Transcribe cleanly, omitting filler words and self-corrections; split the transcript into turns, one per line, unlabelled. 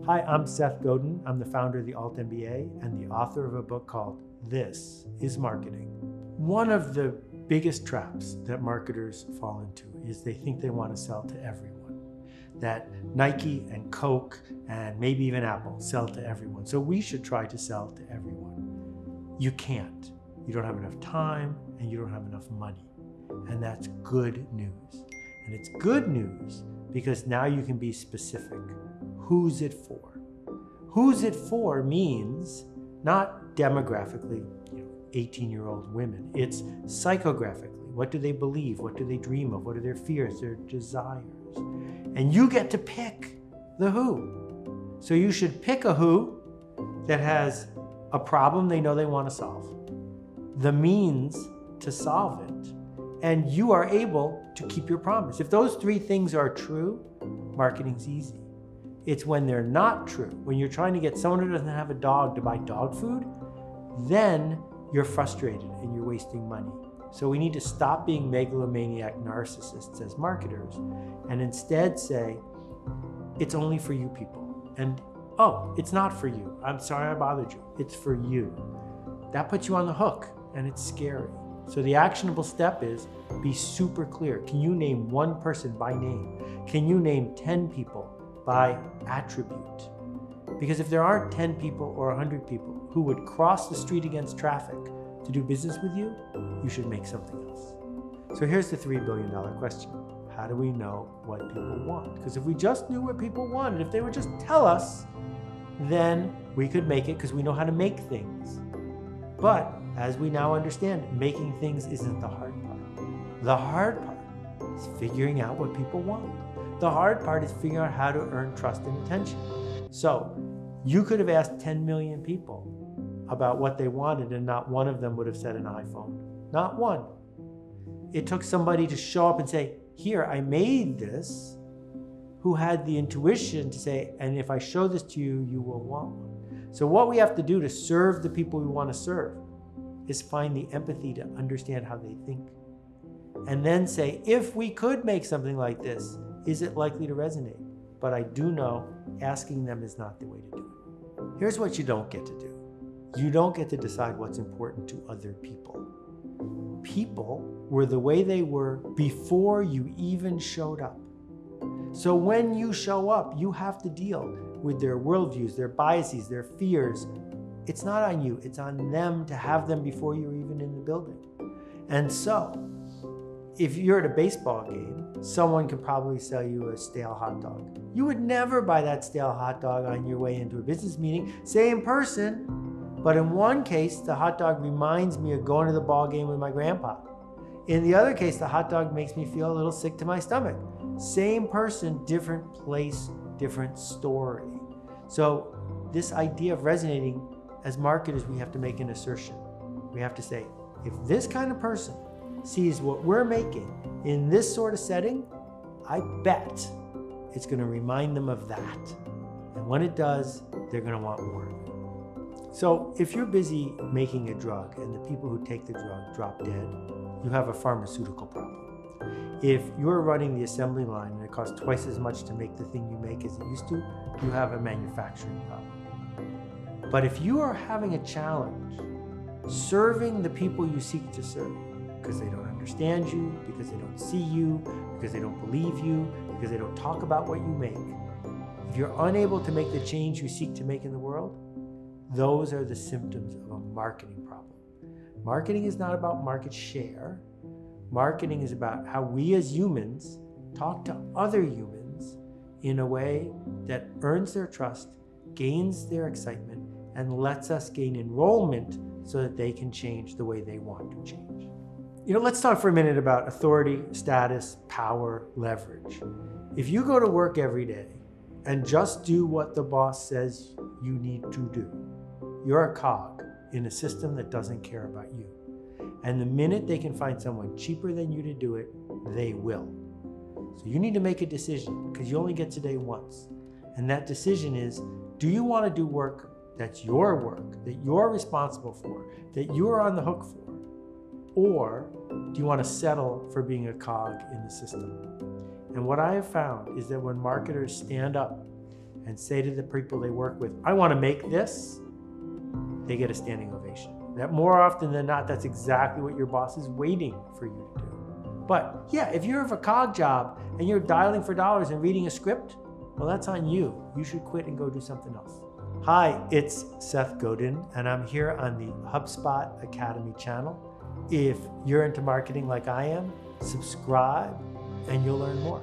Hi, I'm Seth Godin. I'm the founder of the altMBA and the author of a book called This is Marketing. One of the biggest traps that marketers fall into is they think they want to sell to everyone. That Nike and Coke and maybe even Apple sell to everyone. So we should try to sell to everyone. You can't. You don't have enough time and you don't have enough money. And that's good news. And it's good news because now you can be specific. Who's it for? Who's it for means not demographically, 18-year-old women. It's psychographically. What do they believe? What do they dream of? What are their fears, their desires? And you get to pick the who. So you should pick a who that has a problem they know they want to solve, the means to solve it, and you are able to keep your promise. If those three things are true, marketing's easy. It's when they're not true, when you're trying to get someone who doesn't have a dog to buy dog food, then you're frustrated and you're wasting money. So we need to stop being megalomaniac narcissists as marketers and instead say, it's only for you people. And, oh, it's not for you. I'm sorry I bothered you. It's for you. That puts you on the hook and it's scary. So the actionable step is be super clear. Can you name one person by name? Can you name 10 people by attribute? Because if there aren't 10 people or 100 people who would cross the street against traffic to do business with you, you should make something else. So here's the $3 billion question. How do we know what people want? Because if we just knew what people wanted, if they would just tell us, then we could make it because we know how to make things. But as we now understand, making things isn't the hard part. The hard part is figuring out what people want. The hard part is figuring out how to earn trust and attention. So you could have asked 10 million people about what they wanted and not one of them would have said an iPhone. Not one. It took somebody to show up and say, here, I made this, who had the intuition to say, and if I show this to you, you will want one. So what we have to do to serve the people we want to serve is find the empathy to understand how they think. And then say, if we could make something like this, is it likely to resonate? But I do know asking them is not the way to do it. Here's what you don't get to do. You don't get to decide what's important to other people. People were the way they were before you even showed up. So when you show up, you have to deal with their worldviews, their biases, their fears. It's not on you, it's on them to have them before you're even in the building. And so, if you're at a baseball game, someone could probably sell you a stale hot dog. You would never buy that stale hot dog on your way into a business meeting, same person, but in one case, the hot dog reminds me of going to the ball game with my grandpa. In the other case, the hot dog makes me feel a little sick to my stomach. Same person, different place, different story. So this idea of resonating, as marketers, we have to make an assertion. We have to say, if this kind of person sees what we're making in this sort of setting, I bet it's going to remind them of that. And when it does, they're going to want more of it. So if you're busy making a drug and the people who take the drug drop dead, you have a pharmaceutical problem. If you're running the assembly line and it costs twice as much to make the thing you make as it used to, you have a manufacturing problem. But if you are having a challenge serving the people you seek to serve, because they don't understand you, because they don't see you, because they don't believe you, because they don't talk about what you make. If you're unable to make the change you seek to make in the world, those are the symptoms of a marketing problem. Marketing is not about market share. Marketing is about how we as humans talk to other humans in a way that earns their trust, gains their excitement, and lets us gain enrollment so that they can change the way they want to change. Let's talk for a minute about authority, status, power, leverage. If you go to work every day and just do what the boss says you need to do, you're a cog in a system that doesn't care about you. And the minute they can find someone cheaper than you to do it, they will. So you need to make a decision because you only get today once. And that decision is, do you want to do work that's your work, that you're responsible for, that you're on the hook for? Or do you want to settle for being a cog in the system? And what I have found is that when marketers stand up and say to the people they work with, I want to make this, they get a standing ovation. That more often than not, that's exactly what your boss is waiting for you to do. But yeah, if you have a cog job and you're dialing for dollars and reading a script, well, that's on you. You should quit and go do something else. Hi, it's Seth Godin, and I'm here on the HubSpot Academy channel. If you're into marketing like I am, subscribe and you'll learn more.